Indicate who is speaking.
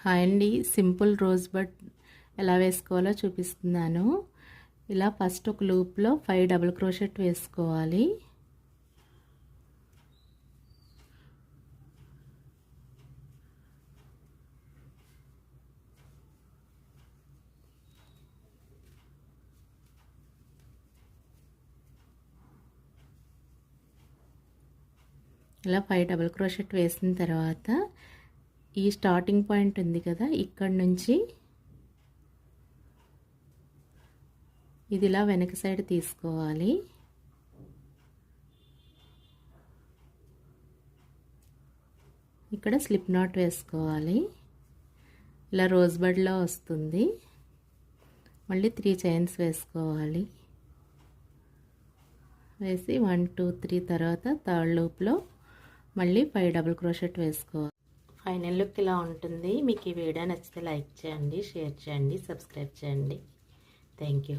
Speaker 1: Hi అండి, simple rose బడ్ ఎలా వేసుకోవాలో చూపిస్తున్నాను. ఇలా ఫస్ట్ ఒక లూప్లో 5 డబుల్ క్రోషెట్ వేసుకోవాలి. ఇలా 5 డబుల్ క్రోషెట్ వేసిన తర్వాత ఈ స్టార్టింగ్ పాయింట్ ఉంది కదా, ఇక్కడ నుంచి ఇది ఇలా వెనక సైడ్ తీసుకోవాలి. ఇక్కడ స్లిప్ నాట్ వేసుకోవాలి. ఇలా రోజ్ బడ్లో వస్తుంది. మళ్ళీ 3 చైన్స్ వేసుకోవాలి. వేసి 1 2 3 తర్వాత థర్డ్ లూప్లో మళ్ళీ 5 డబుల్ క్రోషెట్ వేసుకోవాలి. ఫైనల్ లుక్ ఇలా ఉంటుంది. మీకు ఈ వీడియో నచ్చితే లైక్ చేయండి, షేర్ చేయండి, సబ్స్క్రైబ్ చేయండి. Thank you.